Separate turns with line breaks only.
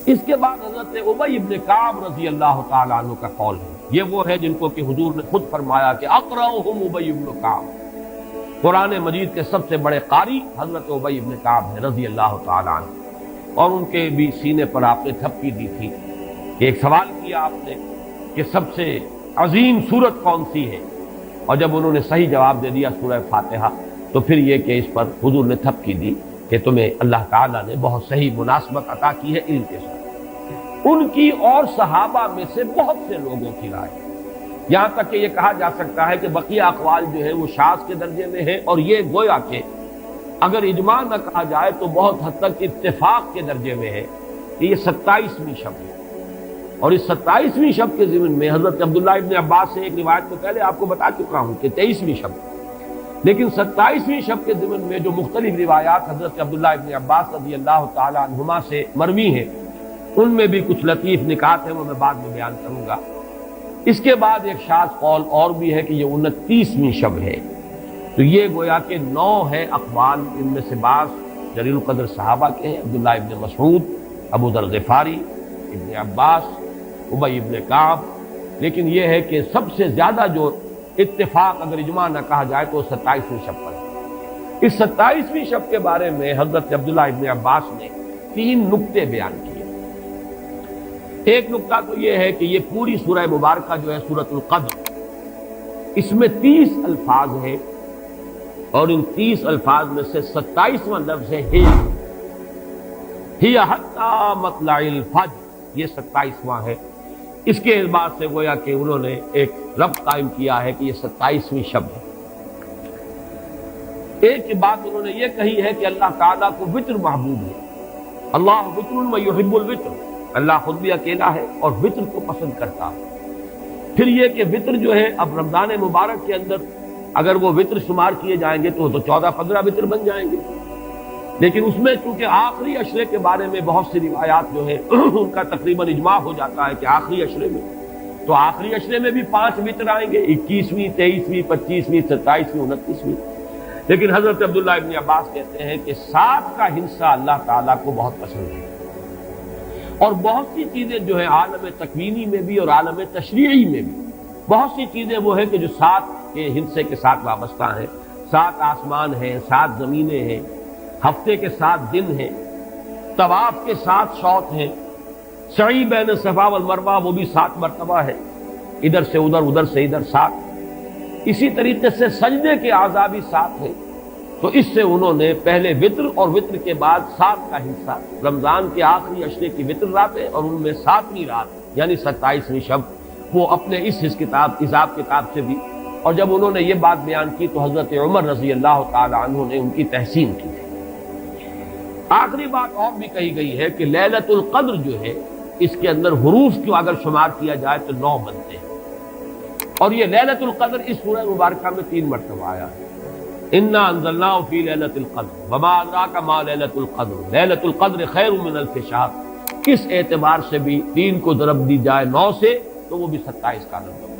اس کے بعد حضرت ابی ابن کعب رضی اللہ تعالیٰ عنہ کا قول ہے، یہ وہ ہے جن کو کہ حضور نے خود فرمایا کہ اقرأہم ابی ابن کعب، قرآن مجید کے سب سے بڑے قاری حضرت ابی ابن کعب ہے رضی اللہ تعالیٰ عنہ، اور ان کے بھی سینے پر آپ نے تھپکی دی تھی کہ ایک سوال کیا آپ نے کہ سب سے عظیم سورت کون سی ہے، اور جب انہوں نے صحیح جواب دے دیا سورہ فاتحہ، تو پھر یہ کہ اس پر حضور نے تھپکی دی کہ تمہیں اللہ تعالیٰ نے بہت صحیح مناسبت عطا کی ہے علم کے ساتھ۔ ان کی اور صحابہ میں سے بہت سے لوگوں کی رائے، یہاں تک کہ یہ کہا جا سکتا ہے کہ بقیہ اقوال جو ہے وہ شاذ کے درجے میں ہے، اور یہ گویا کہ اگر اجماع نہ کہا جائے تو بہت حد تک اتفاق کے درجے میں ہے کہ یہ 27ویں شب ہے، اور اس 27ویں شب کے ضمن میں حضرت عبداللہ ابن عباس سے ایک روایت میں پہلے آپ کو بتا چکا ہوں کہ 23ویں شب ہے، لیکن 27ویں شب کے ضمن میں جو مختلف روایات حضرت عبداللہ ابن عباس رضی اللہ تعالی عنہما سے مروی ہیں، ان میں بھی کچھ لطیف نکات ہیں، وہ میں بعد میں بیان کروں گا۔ اس کے بعد ایک شاذ قول اور بھی ہے کہ یہ 29ویں شب ہے، تو یہ گویا کہ 9 ہے اقوال، ان میں سے بعض جلیل القدر صحابہ کے ہیں، عبداللہ ابن مسعود، ابو ذر غفاری، ابن عباس، ابی ابن کعب، لیکن یہ ہے کہ سب سے زیادہ جو اتفاق اگر اجماع نہ کہا جائے تو 27ویں شب پر ہے۔ اس 27ویں شب کے بارے میں حضرت عبداللہ ابن عباس نے 3 نکتے بیان کیے۔ ایک نکتہ تو یہ ہے کہ یہ پوری سورہ مبارکہ جو ہے سورۃ القدر، اس میں 30 الفاظ ہیں، اور ان 30 الفاظ میں سے 27واں لفظ ہے ہی حتی مطلع الفجر، یہ 27واں ہے۔ اس کے اعتبار سے گویا کہ انہوں نے ایک ربط قائم کیا ہے کہ یہ 27ویں شب ہے۔ ایک بات انہوں نے یہ کہی ہے کہ اللہ تعالیٰ کو وطر محبوب ہے، اللہ وطر و یحب الوطر، اللہ خود بھی اکیلا ہے اور وطر کو پسند کرتا ہے۔ پھر یہ کہ وطر جو ہے اب رمضان مبارک کے اندر اگر وہ وطر شمار کیے جائیں گے تو 14-15 وطر بن جائیں گے، لیکن اس میں چونکہ آخری عشرے کے بارے میں بہت سی روایات جو ہے ان کا تقریباً اجماع ہو جاتا ہے کہ آخری عشرے میں، تو آخری عشرے میں بھی 5 وطر آئیں گے، 21ویں، 23ویں، 25ویں، 27ویں، 29ویں، لیکن حضرت عبداللہ ابن عباس کہتے ہیں کہ 7 کا حصہ اللہ تعالیٰ کو بہت پسند ہے، اور بہت سی چیزیں جو ہے عالم تکوینی میں بھی اور عالم تشریعی میں بھی بہت سی چیزیں وہ ہیں کہ جو 7 کے حصے کے ساتھ وابستہ ہیں۔ 7 آسمان ہیں، 7 زمینیں ہیں، ہفتے کے 7 دن ہیں، طواف کے 7 شوط ہیں، سعی بین صفا والمروہ وہ بھی 7 مرتبہ ہے، ادھر سے ادھر، ادھر سے ادھر 7، اسی طریقے سے سجدے کے اعضاء بھی 7 ہیں۔ تو اس سے انہوں نے پہلے وطر اور وطر کے بعد 7 کا حصہ رمضان کے آخری عشرے کی وطر راتیں اور ان میں 7ویں رات یعنی 27ویں شب وہ اپنے اس حساب کتاب سے بھی، اور جب انہوں نے یہ بات بیان کی تو حضرت عمر رضی اللہ تعالی عنہ نے ان کی تحسین کی تھی۔ آخری بات اور بھی کہی گئی ہے کہ لیلۃ القدر جو ہے اس کے اندر حروف کو اگر شمار کیا جائے تو 9 بنتے ہیں، اور یہ لیلۃ القدر اس سورہ مبارکہ میں 3 مرتبہ آیا ہے۔ انا انزلناه فی لیلۃ القدر وما ادراک ما لیلۃ القدر لیلۃ القدر خیر من الف شہر، اس اعتبار سے بھی 3 کو ضرب دی جائے 9 سے تو وہ بھی 27 کا نمبر۔